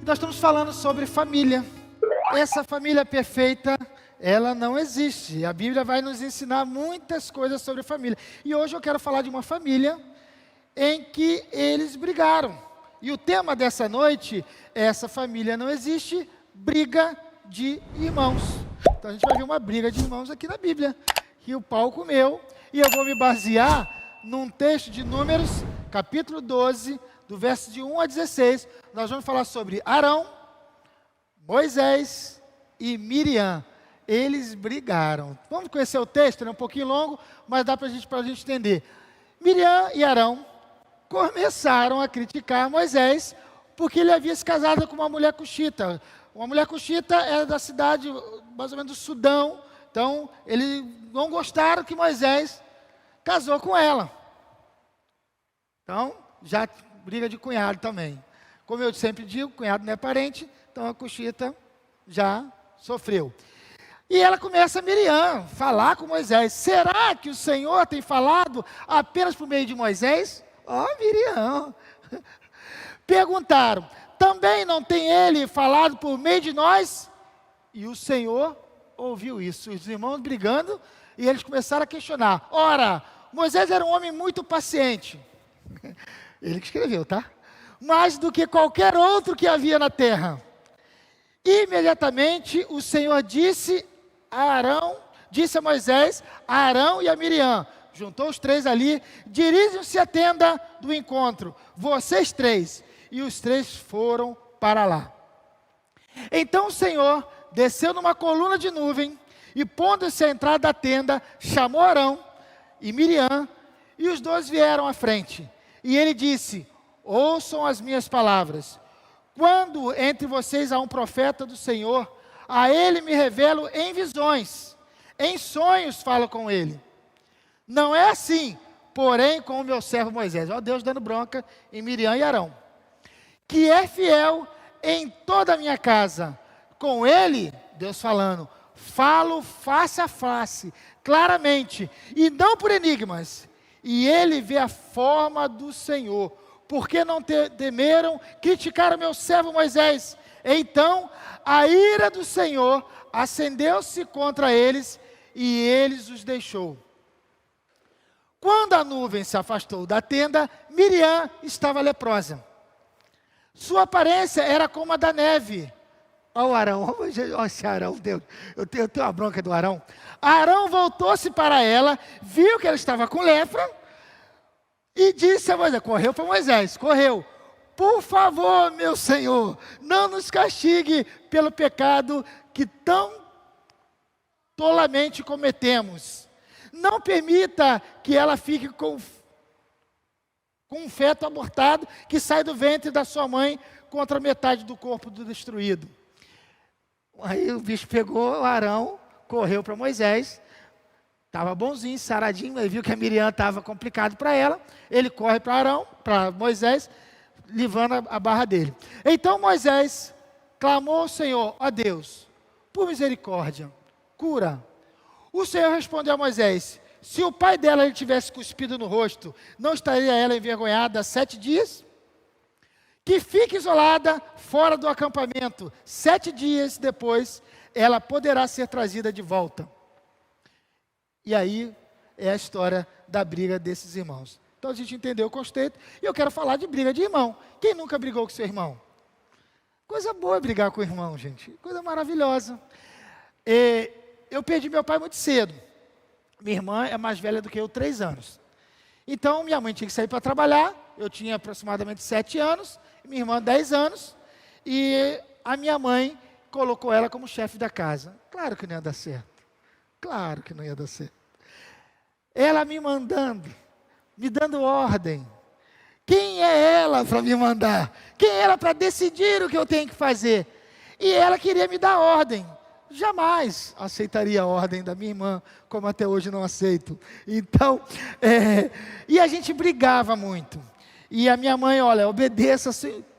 Nós estamos falando sobre família. Essa família perfeita, ela não existe. A Bíblia vai nos ensinar muitas coisas sobre família. E hoje eu quero falar de uma família em que eles brigaram. E o tema dessa noite é essa família não existe, briga de irmãos. Então a gente vai ver uma briga de irmãos aqui na Bíblia, que o pau comeu. E eu vou me basear num texto de Números, capítulo 12, do verso de 1 a 16. Nós vamos falar sobre Arão, Moisés e Miriam. Eles brigaram. Vamos conhecer o texto, é um pouquinho longo, mas dá para a gente entender. Miriam e Arão começaram a criticar Moisés, porque ele havia se casado com uma mulher cuxita. Uma mulher cuxita era da cidade, mais ou menos do Sudão. Então, eles não gostaram que Moisés casou com ela. Então, já briga de cunhado também. Como eu sempre digo, cunhado não é parente, então a cuxita já sofreu. E ela começa, Miriam, falar com Moisés. Será que o Senhor tem falado apenas por meio de Moisés? Miriam. Perguntaram, também não tem ele falado por meio de nós? E o Senhor ouviu isso. Os irmãos brigando e eles começaram a questionar. Ora, Moisés era um homem muito paciente. Ele que escreveu, tá? Mais do que qualquer outro que havia na terra. Imediatamente o Senhor disse a Moisés, a Arão e a Miriam, juntou os três ali, dirijam-se à tenda do encontro, vocês três, e os três foram para lá. Então o Senhor desceu numa coluna de nuvem, e pondo-se à entrada da tenda, chamou Arão e Miriam, e os dois vieram à frente. E ele disse, ouçam as minhas palavras. Quando entre vocês há um profeta do Senhor, a ele me revelo em visões, em sonhos falo com ele. Não é assim, porém com o meu servo Moisés. Ó Deus dando bronca em Miriam e Arão. Que é fiel em toda a minha casa. Com ele, Deus falando, falo face a face, claramente, e não por enigmas. E ele vê a forma do Senhor. Porque não temeram criticar o meu servo Moisés? Então, a ira do Senhor acendeu-se contra eles, e eles os deixou. Quando a nuvem se afastou da tenda, Miriam estava leprosa. Sua aparência era como a da neve. Olha o Arão, olha esse Arão, Deus, eu tenho uma bronca do Arão. Arão voltou-se para ela, viu que ela estava com lepra, e disse a Moisés, correu para Moisés, correu. Por favor, meu Senhor, não nos castigue pelo pecado que tão tolamente cometemos. Não permita que ela fique com um feto abortado que sai do ventre da sua mãe contra metade do corpo do destruído. Aí o bicho pegou o Arão, correu para Moisés. Estava bonzinho, saradinho, mas viu que a Miriam estava complicado para ela. Ele corre para Arão, para Moisés, livrando a barra dele. Então Moisés clamou ao Senhor, ó Deus, por misericórdia, cura. O Senhor respondeu a Moisés, se o pai dela lhe tivesse cuspido no rosto, não estaria ela envergonhada 7 dias? Que fique isolada fora do acampamento, 7 dias depois, ela poderá ser trazida de volta. E aí é a história da briga desses irmãos. Então a gente entendeu o conceito e eu quero falar de briga de irmão. Quem nunca brigou com seu irmão? Coisa boa brigar com o irmão, gente. Coisa maravilhosa. Eu perdi meu pai muito cedo. Minha irmã é mais velha do que eu, 3 anos. Então minha mãe tinha que sair para trabalhar. Eu tinha aproximadamente 7 anos. Minha irmã 10 anos. E a minha mãe colocou ela como chefe da casa. Claro que não ia dar certo. Claro que não ia dar certo. Ela me mandando, me dando ordem. Quem é ela para me mandar? Quem é ela para decidir o que eu tenho que fazer? E ela queria me dar ordem. Jamais aceitaria a ordem da minha irmã, como até hoje não aceito. Então, e a gente brigava muito. E a minha mãe, olha, obedeça.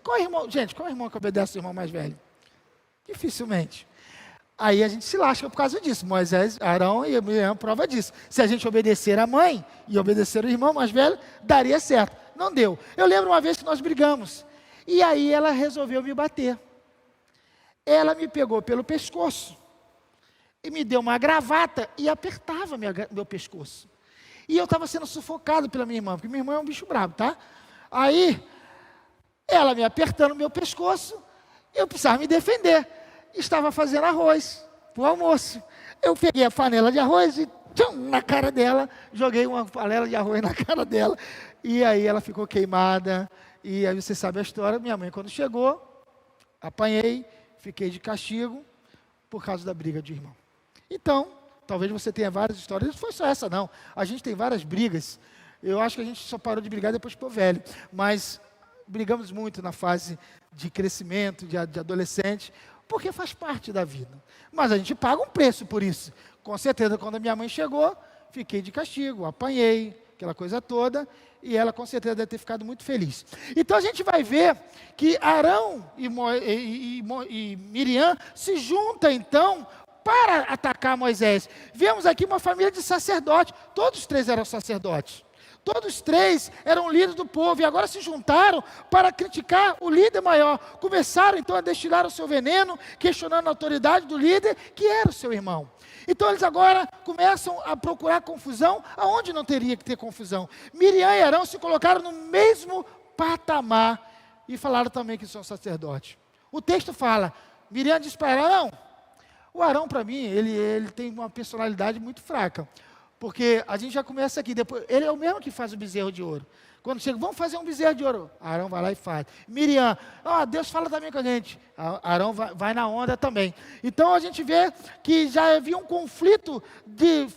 Qual irmão, gente, qual irmão que obedece ao irmão mais velho? Dificilmente. Aí a gente se lasca por causa disso. Moisés, Arão e Miriam prova disso. Se a gente obedecer a mãe e obedecer o irmão mais velho, daria certo. Não deu. Eu lembro uma vez que nós brigamos. E aí ela resolveu me bater. ela me pegou pelo pescoço e me deu uma gravata e apertava meu pescoço. E eu estava sendo sufocado pela minha irmã, porque minha irmã é um bicho brabo, tá? Aí, ela me apertando meu pescoço, eu precisava me defender. Estava fazendo arroz para o almoço. Eu peguei a panela de arroz e tchum, na cara dela, joguei uma panela de arroz na cara dela. E aí ela ficou queimada. E aí você sabe a história. Minha mãe, quando chegou, apanhei, fiquei de castigo por causa da briga de irmão. Então, talvez você tenha várias histórias. Não foi só essa, não. A gente tem várias brigas. Eu acho que a gente só parou de brigar depois que ficou velho. Mas brigamos muito na fase de crescimento, de adolescente, porque faz parte da vida. Mas a gente paga um preço por isso. Com certeza, quando a minha mãe chegou, fiquei de castigo, apanhei, aquela coisa toda, e ela com certeza deve ter ficado muito feliz. Então a gente vai ver que Arão e Miriam se juntam então para atacar Moisés. Vemos aqui uma família de sacerdotes, todos os três eram sacerdotes. Todos três eram líderes do povo e agora se juntaram para criticar o líder maior. Começaram então a destilar o seu veneno, questionando a autoridade do líder, que era o seu irmão. Então eles agora começam a procurar confusão, aonde não teria que ter confusão. Miriam e Arão se colocaram no mesmo patamar e falaram também que são sacerdotes. O texto fala, Miriam disse para Arão, o Arão para mim, ele tem uma personalidade muito fraca. Porque a gente já começa aqui, depois, ele é o mesmo que faz o bezerro de ouro. Quando chega, vamos fazer um bezerro de ouro. Arão vai lá e faz. Miriam, Deus fala também com a gente. Arão vai na onda também. Então a gente vê que já havia um conflito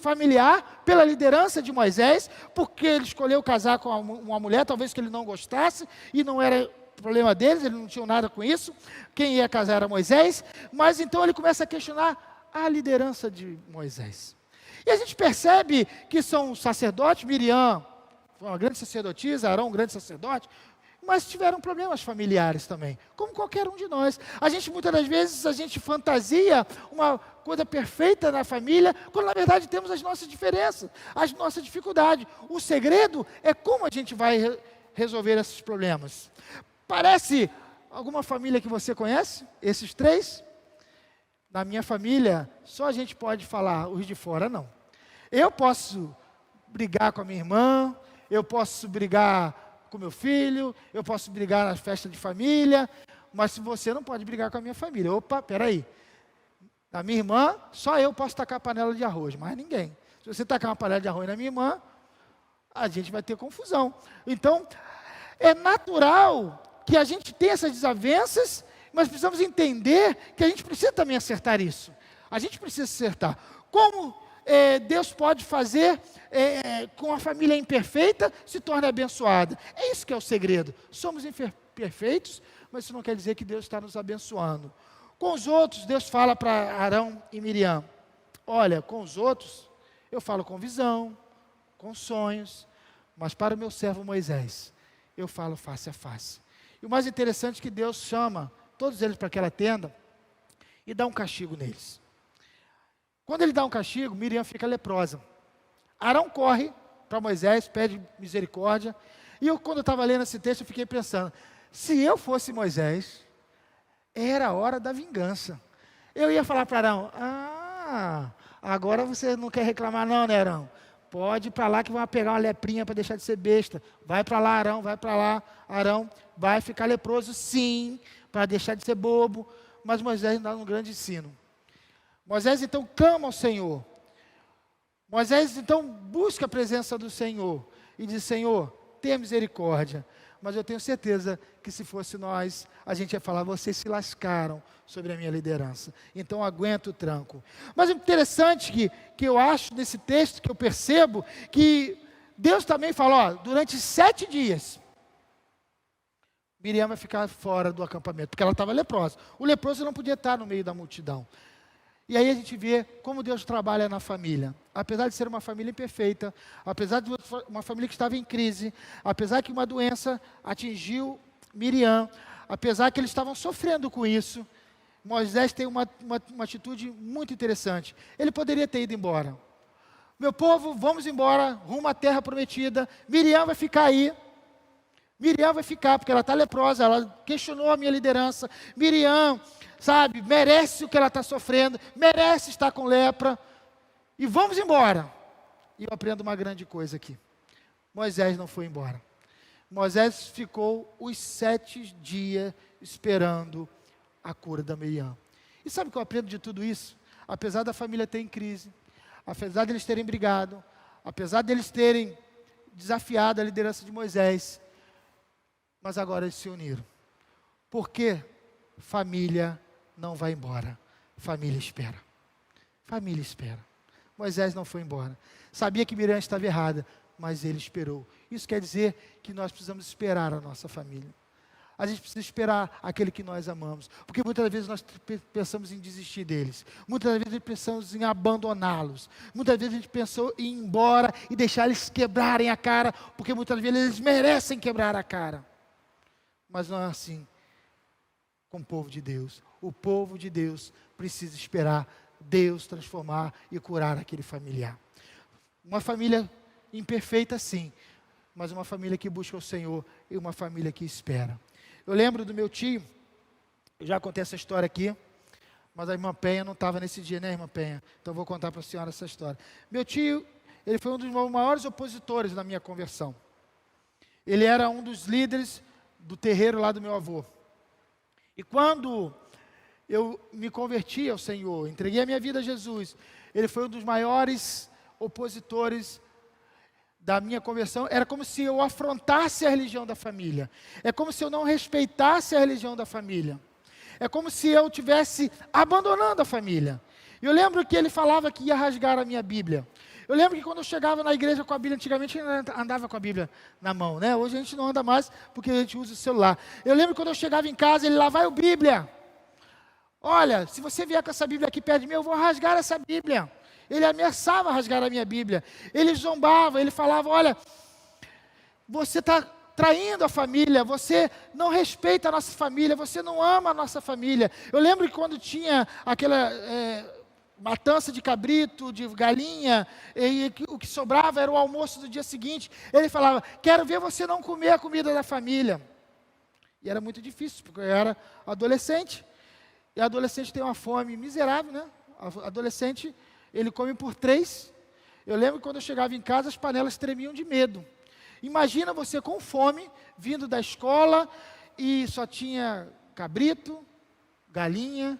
familiar pela liderança de Moisés, porque ele escolheu casar com uma mulher, talvez que ele não gostasse, e não era problema deles, eles não tinham nada com isso. Quem ia casar era Moisés, mas então ele começa a questionar a liderança de Moisés. E a gente percebe que são sacerdotes, Miriam foi uma grande sacerdotisa, Arão um grande sacerdote, mas tiveram problemas familiares também, como qualquer um de nós. A gente, muitas das vezes, a gente fantasia uma coisa perfeita na família, quando na verdade temos as nossas diferenças, as nossas dificuldades. O segredo é como a gente vai resolver esses problemas. Parece alguma família que você conhece? Esses três? Na minha família, só a gente pode falar, os de fora não. Eu posso brigar com a minha irmã, eu posso brigar com meu filho, eu posso brigar na festa de família, mas você não pode brigar com a minha família. Opa, peraí. Na minha irmã, só eu posso tacar a panela de arroz, mais ninguém. Se você tacar uma panela de arroz na minha irmã, a gente vai ter confusão. Então, é natural que a gente tenha essas desavenças, mas precisamos entender que a gente precisa também acertar isso. A gente precisa acertar. Como Deus pode fazer com a família imperfeita se torne abençoada? É isso que é o segredo. Somos imperfeitos, mas isso não quer dizer que Deus está nos abençoando. Com os outros, Deus fala para Arão e Miriam, olha, com os outros, eu falo com visão, com sonhos, mas para o meu servo Moisés, eu falo face a face. E o mais interessante é que Deus chama todos eles para aquela tenda e dá um castigo neles. Quando ele dá um castigo, Miriam fica leprosa. Arão corre para Moisés, pede misericórdia. E quando eu estava lendo esse texto, eu fiquei pensando, se eu fosse Moisés, era a hora da vingança. Eu ia falar para Arão, agora você não quer reclamar não, né, Arão? Pode ir para lá que vão pegar uma leprinha para deixar de ser besta. Vai para lá, Arão, vai para lá. Arão vai ficar leproso, sim, para deixar de ser bobo. Mas Moisés dá um grande ensino. Moisés então clama ao Senhor. Moisés então busca a presença do Senhor. E diz, Senhor, tenha misericórdia. Mas eu tenho certeza que se fosse nós, a gente ia falar, vocês se lascaram sobre a minha liderança. Então aguenta o tranco. Mas o interessante que eu acho nesse texto, que eu percebo, que Deus também fala, durante 7 dias, Miriam vai ficar fora do acampamento, porque ela estava leprosa. O leproso não podia estar no meio da multidão. E aí a gente vê como Deus trabalha na família. Apesar de ser uma família imperfeita, apesar de uma família que estava em crise, apesar que uma doença atingiu Miriam, apesar que eles estavam sofrendo com isso, Moisés tem uma atitude muito interessante. Ele poderia ter ido embora. Meu povo, vamos embora, rumo à terra prometida. Miriam vai ficar aí. Miriam vai ficar, porque ela está leprosa, ela questionou a minha liderança. Miriam, sabe, merece o que ela está sofrendo, merece estar com lepra. E vamos embora. E eu aprendo uma grande coisa aqui. Moisés não foi embora. Moisés ficou os 7 dias esperando a cura da Miriam. E sabe o que eu aprendo de tudo isso? Apesar da família ter em crise, apesar deles terem brigado, apesar deles terem desafiado a liderança de Moisés, mas agora eles se uniram. Porque família não vai embora, família espera. Família espera. Moisés não foi embora. Sabia que Miriam estava errada, mas ele esperou. Isso quer dizer que nós precisamos esperar a nossa família. A gente precisa esperar aquele que nós amamos. Porque muitas vezes nós pensamos em desistir deles. Muitas vezes pensamos em abandoná-los. Muitas vezes a gente pensou em ir embora e deixar eles quebrarem a cara, porque muitas vezes eles merecem quebrar a cara. Mas não é assim com o povo de Deus. O povo de Deus precisa esperar Deus transformar e curar aquele familiar. Uma família imperfeita, sim, mas uma família que busca o Senhor e uma família que espera. Eu lembro do meu tio, eu já contei essa história aqui, mas a irmã Penha não estava nesse dia, né, irmã Penha? Então eu vou contar para a senhora essa história. Meu tio, ele foi um dos maiores opositores na minha conversão. Ele era um dos líderes do terreiro lá do meu avô. E quando eu me converti ao Senhor, entreguei a minha vida a Jesus, ele foi um dos maiores opositores da minha conversão. Era como se eu afrontasse a religião da família. É como se eu não respeitasse a religião da família. É como se eu estivesse abandonando a família. Eu lembro que ele falava que ia rasgar a minha Bíblia. Eu lembro que quando eu chegava na igreja com a Bíblia, antigamente eu andava com a Bíblia na mão, né? Hoje a gente não anda mais porque a gente usa o celular. Eu lembro que quando eu chegava em casa, ele lá vai o Bíblia. Olha, se você vier com essa Bíblia aqui perto de mim, eu vou rasgar essa Bíblia. Ele ameaçava rasgar a minha Bíblia. Ele zombava, ele falava, olha, você está traindo a família, você não respeita a nossa família, você não ama a nossa família. Eu lembro que quando tinha aquela matança de cabrito, de galinha, e o que sobrava era o almoço do dia seguinte, ele falava, quero ver você não comer a comida da família. E era muito difícil, porque eu era adolescente, e adolescente tem uma fome miserável, né? Adolescente, ele come por 3. Eu lembro que quando eu chegava em casa, as panelas tremiam de medo. Imagina você com fome, vindo da escola, e só tinha cabrito, galinha,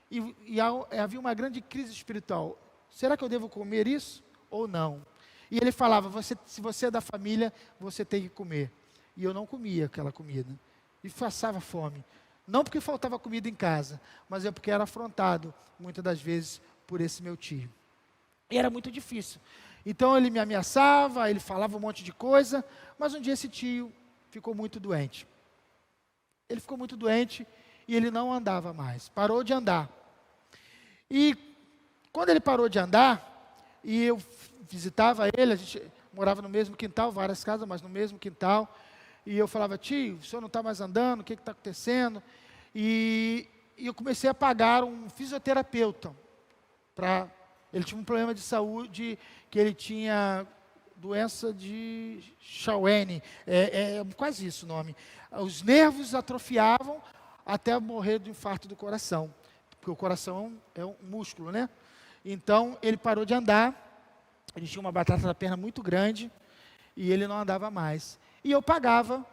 e havia uma grande crise espiritual. Será que eu devo comer isso ou não? E ele falava, se você é da família, você tem que comer. E eu não comia aquela comida. E passava fome. Não porque faltava comida em casa, mas é porque era afrontado, muitas das vezes, por esse meu tio. E era muito difícil. Então ele me ameaçava, ele falava um monte de coisa, mas um dia esse tio ficou muito doente. Ele ficou muito doente e ele não andava mais, parou de andar. E quando ele parou de andar, e eu visitava ele, a gente morava no mesmo quintal, várias casas, mas no mesmo quintal, e eu falava, tio, o senhor não está mais andando, o que está acontecendo? E eu comecei a pagar um fisioterapeuta. Ele tinha um problema de saúde, que ele tinha doença de Chauene, quase isso o nome. Os nervos atrofiavam até morrer de infarto do coração, porque o coração é um músculo, né? Então, ele parou de andar, ele tinha uma batata na perna muito grande, e ele não andava mais. E eu pagava,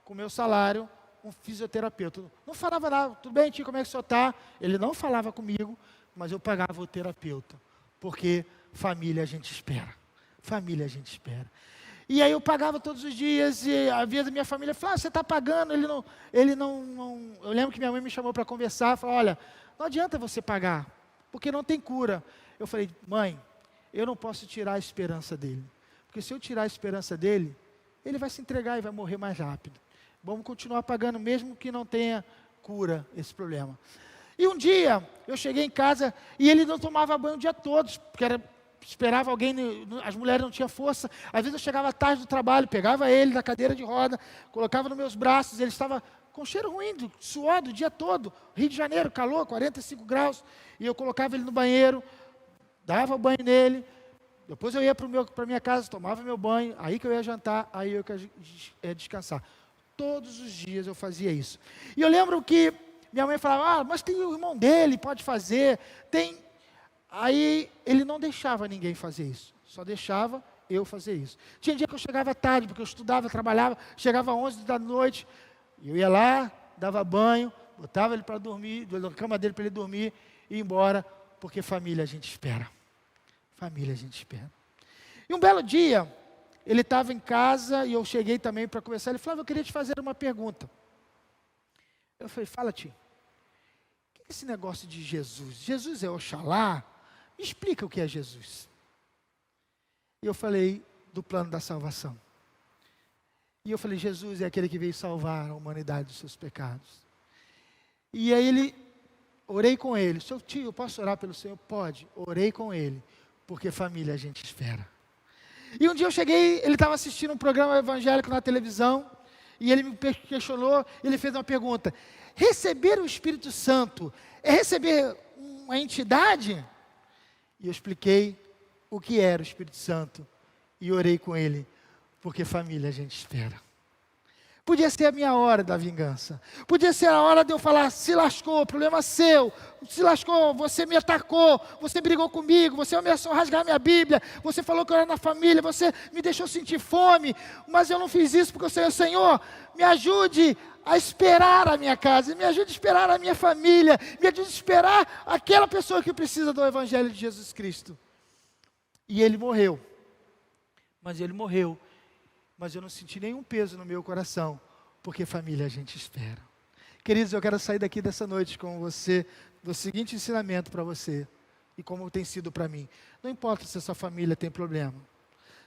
com o meu salário, um fisioterapeuta. Não falava nada, tudo bem, tio, como é que o senhor está? Ele não falava comigo, mas eu pagava o terapeuta, porque família a gente espera. Família a gente espera. E aí eu pagava todos os dias, e a vida da minha família falava, você está pagando, ele não... Eu lembro que minha mãe me chamou para conversar, falou, olha, não adianta você pagar, porque não tem cura. Eu falei, mãe, eu não posso tirar a esperança dele, porque se eu tirar a esperança dele, ele vai se entregar e vai morrer mais rápido. Vamos continuar pagando, mesmo que não tenha cura esse problema. E um dia, eu cheguei em casa e ele não tomava banho o dia todo, porque esperava alguém, as mulheres não tinham força. Às vezes eu chegava tarde do trabalho, pegava ele na cadeira de roda, colocava nos meus braços, ele estava com cheiro ruim, suor o dia todo. Rio de Janeiro, calor, 45 graus. E eu colocava ele no banheiro, dava banho nele. Depois eu ia para minha casa, tomava meu banho, aí que eu ia jantar, aí eu ia descansar. Todos os dias eu fazia isso. E eu lembro que minha mãe falava, mas tem o irmão dele, pode fazer. Aí ele não deixava ninguém fazer isso, só deixava eu fazer isso. Tinha dia que eu chegava tarde, porque eu estudava, trabalhava, chegava às 11 da noite, eu ia lá, dava banho, botava ele para dormir, na cama dele para ele dormir e ir embora, porque família a gente espera. Família a gente espera. E um belo dia, ele estava em casa e eu cheguei também para conversar. Ele falou, eu queria te fazer uma pergunta. Eu falei, fala, tio. O que é esse negócio de Jesus? Jesus é Oxalá? Me explica o que é Jesus. E eu falei do plano da salvação. E eu falei, Jesus é aquele que veio salvar a humanidade dos seus pecados. E aí orei com ele. Seu tio, eu posso orar pelo Senhor? Pode. Orei com ele, porque família a gente espera. E um dia eu cheguei, ele estava assistindo um programa evangélico na televisão, e ele me questionou, ele fez uma pergunta, receber o Espírito Santo é receber uma entidade? E eu expliquei o que era o Espírito Santo, e orei com ele, porque família a gente espera. Podia ser a minha hora da vingança. Podia ser a hora de eu falar, se lascou, problema seu. Se lascou, você me atacou, você brigou comigo, você ameaçou rasgar minha Bíblia, você falou que eu era na família, você me deixou sentir fome, mas eu não fiz isso porque eu sei, Senhor, me ajude a esperar a minha casa, me ajude a esperar a minha família, me ajude a esperar aquela pessoa que precisa do Evangelho de Jesus Cristo. E ele morreu. Mas ele morreu. Mas eu não senti nenhum peso no meu coração, porque família a gente espera. Queridos, eu quero sair daqui dessa noite com você, do seguinte ensinamento para você, e como tem sido para mim. Não importa se a sua família tem problema,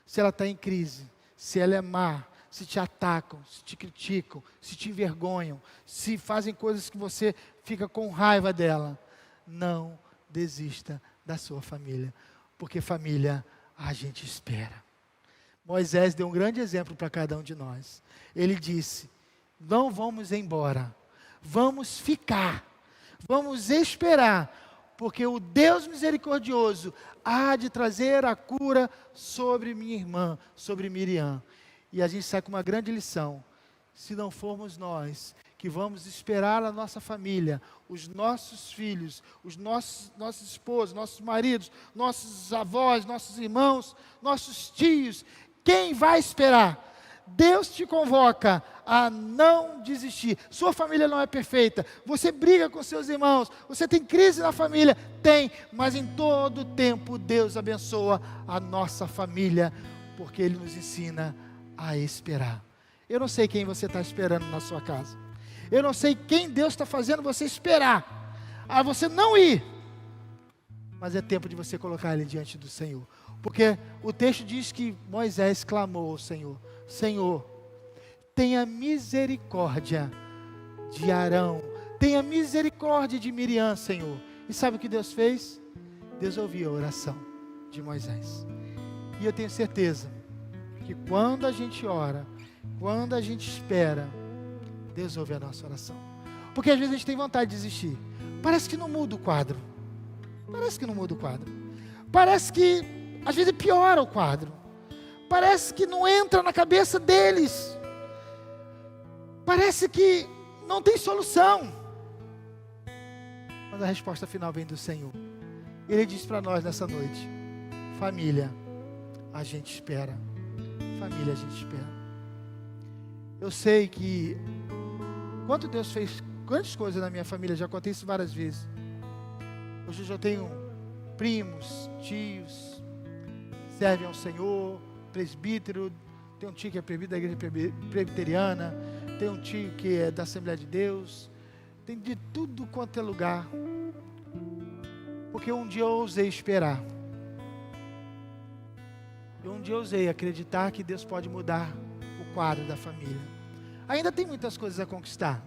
se ela está em crise, se ela é má, se te atacam, se te criticam, se te envergonham, se fazem coisas que você fica com raiva dela. Não desista da sua família, porque família a gente espera. Moisés deu um grande exemplo para cada um de nós. Ele disse, não vamos embora, vamos ficar, vamos esperar, porque o Deus misericordioso há de trazer a cura sobre minha irmã, sobre Miriam. E a gente sai com uma grande lição, se não formos nós que vamos esperar a nossa família, os nossos filhos, os nossos esposos, nossos maridos, nossos avós, nossos irmãos, nossos tios, quem vai esperar? Deus te convoca a não desistir. Sua família não é perfeita. Você briga com seus irmãos. Você tem crise na família? Tem. Mas em todo tempo Deus abençoa a nossa família, porque Ele nos ensina a esperar. Eu não sei quem você está esperando na sua casa. Eu não sei quem Deus está fazendo você esperar. A você não ir. Mas é tempo de você colocar Ele diante do Senhor. Porque o texto diz que Moisés clamou ao Senhor, Senhor, tenha misericórdia de Arão, tenha misericórdia de Miriam, Senhor. E sabe o que Deus fez? Deus ouviu a oração de Moisés. E eu tenho certeza que quando a gente ora, quando a gente espera, Deus ouve a nossa oração. Porque às vezes a gente tem vontade de desistir. Parece que não muda o quadro. Parece que não muda o quadro. Parece que às vezes piora o quadro. Parece que não entra na cabeça deles. Parece que não tem solução. Mas a resposta final vem do Senhor. Ele diz para nós nessa noite: família, a gente espera. Família, a gente espera. Eu sei que quanto Deus fez grandes coisas na minha família, já contei isso várias vezes. Hoje eu já tenho primos, tios, servem ao Senhor, presbítero, tem um tio que é presbítero da igreja presbiteriana, tem um tio que é da Assembleia de Deus, tem de tudo quanto é lugar, porque um dia eu ousei esperar, um dia eu ousei acreditar que Deus pode mudar o quadro da família. Ainda tem muitas coisas a conquistar,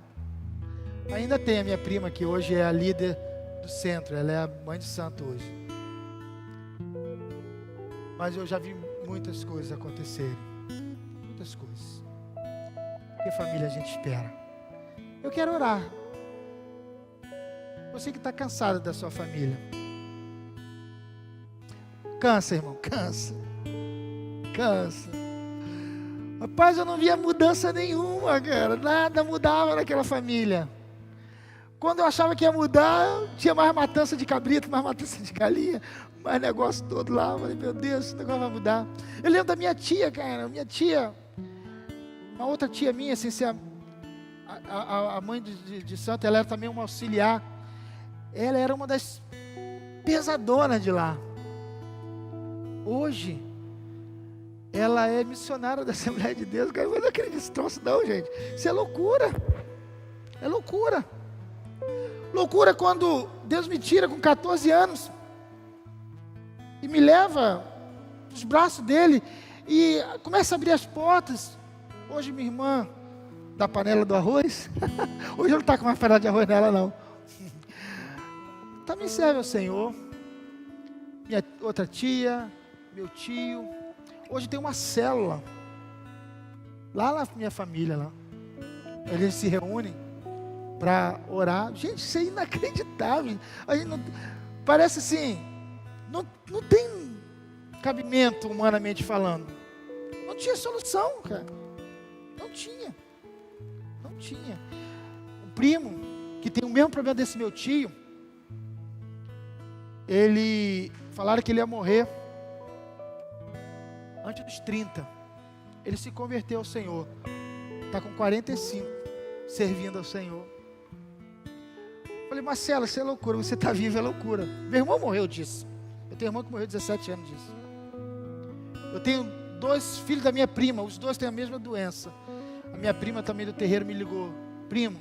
ainda tem a minha prima que hoje é a líder do centro, ela é a mãe de santo hoje. Mas eu já vi muitas coisas acontecerem. Muitas coisas. Porque família a gente espera. Eu quero orar. Você que está cansado da sua família. Cansa, irmão, cansa. Cansa. Rapaz, eu não via mudança nenhuma, cara. Nada mudava naquela família. Quando eu achava que ia mudar, tinha mais matança de cabrito, mais matança de galinha, mais negócio todo lá. Eu falei, meu Deus, esse negócio vai mudar. Eu lembro da minha tia, cara. Minha tia, uma outra tia minha, sem ser a mãe de santo, ela era também uma auxiliar. Ela era uma das pesadonas de lá. Hoje, ela é missionária da Assembleia de Deus. Cara, eu não acredito nesse troço não, gente. Isso é loucura. É loucura. Loucura quando Deus me tira com 14 anos e me leva nos braços dele e começa a abrir as portas. Hoje minha irmã da panela do arroz, hoje eu não está com uma panela de arroz nela não. Também serve ao Senhor. Minha outra tia, meu tio. Hoje tem uma célula lá na minha família lá. Eles se reúnem para orar. Gente, isso é inacreditável. A gente não, parece assim, não tem cabimento humanamente falando. Não tinha solução, cara. Não tinha. Um primo que tem o mesmo problema desse meu tio, ele falaram que ele ia morrer antes dos 30. Ele se converteu ao Senhor. Está com 45, servindo ao Senhor. Falei, Marcelo, isso é loucura. Você está vivo, é loucura. Meu irmão morreu disso. Eu tenho um irmão que morreu 17 anos disso. Eu tenho 2 filhos da minha prima. Os 2 têm a mesma doença. A minha prima também do terreiro me ligou. Primo,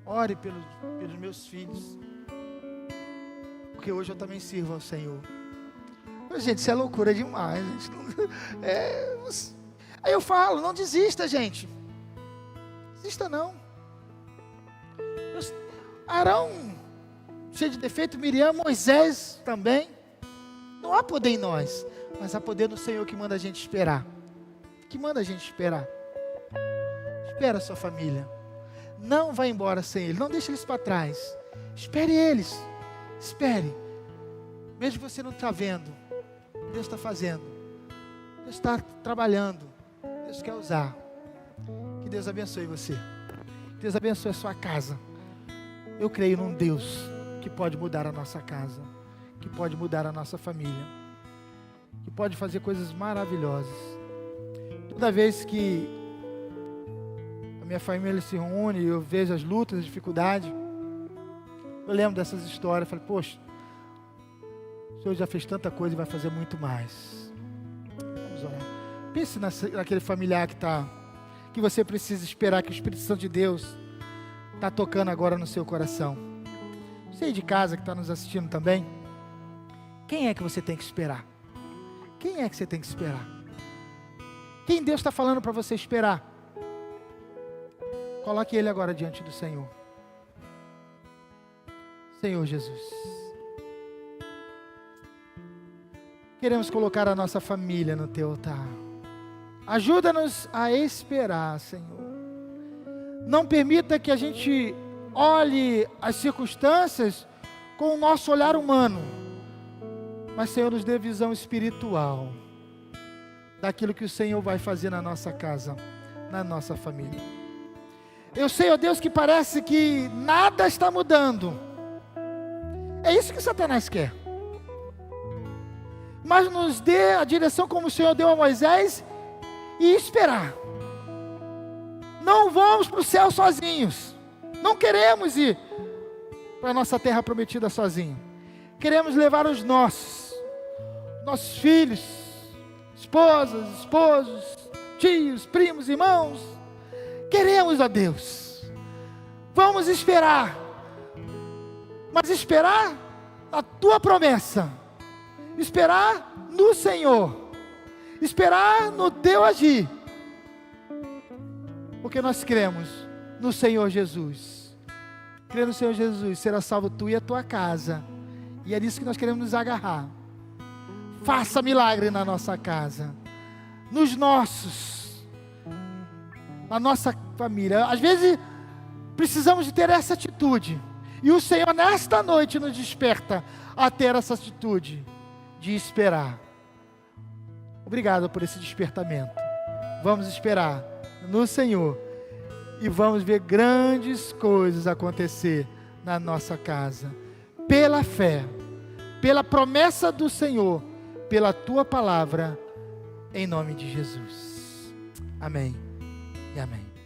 ore pelos meus filhos. Porque hoje eu também sirvo ao Senhor. Mas, gente, isso é loucura demais. Gente. Aí eu falo, não desista, gente. Desista não. Arão, cheio de defeito, Miriam, Moisés também. Não há poder em nós, mas há poder no Senhor que manda a gente esperar. Que manda a gente esperar. Espera a sua família. Não vá embora sem Ele. Não deixe eles para trás. Espere eles. Espere. Mesmo que você não está vendo, Deus está fazendo. Deus está trabalhando. Deus quer usar. Que Deus abençoe você. Que Deus abençoe a sua casa. Eu creio num Deus que pode mudar a nossa casa, que pode mudar a nossa família, que pode fazer coisas maravilhosas. Toda vez que a minha família se reúne, eu vejo as lutas, as dificuldades, eu lembro dessas histórias, falei, poxa, o Senhor já fez tanta coisa e vai fazer muito mais. Vamos orar. Pense naquele familiar que você precisa esperar que o Espírito Santo de Deus está tocando agora no seu coração. Você aí de casa que está nos assistindo também, quem é que você tem que esperar? Quem é que você tem que esperar? Quem Deus está falando para você esperar? Coloque ele agora diante do Senhor. Senhor Jesus, queremos colocar a nossa família no teu altar. Ajuda-nos a esperar, Senhor. Não permita que a gente olhe as circunstâncias com o nosso olhar humano, mas, Senhor, nos dê visão espiritual daquilo que o Senhor vai fazer na nossa casa, na nossa família. Eu sei, ó Deus, que parece que nada está mudando. É isso que Satanás quer. Mas nos dê a direção como o Senhor deu a Moisés e esperar. Não vamos para o céu sozinhos. Não queremos ir para a nossa terra prometida sozinho. Queremos levar os nossos filhos, esposas, esposos, tios, primos, irmãos. Queremos, ó Deus. Vamos esperar. Mas esperar a tua promessa. Esperar no Senhor. Esperar no teu agir. Porque nós cremos no Senhor Jesus. Crer no Senhor Jesus, será salvo tu e a tua casa. E é nisso que nós queremos nos agarrar. Faça milagre na nossa casa, nos nossos, na nossa família. Às vezes precisamos de ter essa atitude. E o Senhor nesta noite nos desperta a ter essa atitude de esperar. Obrigado por esse despertamento. vamos esperar no Senhor e vamos ver grandes coisas acontecer na nossa casa, pela fé, pela promessa do Senhor, pela tua palavra, em nome de Jesus. Amém e amém.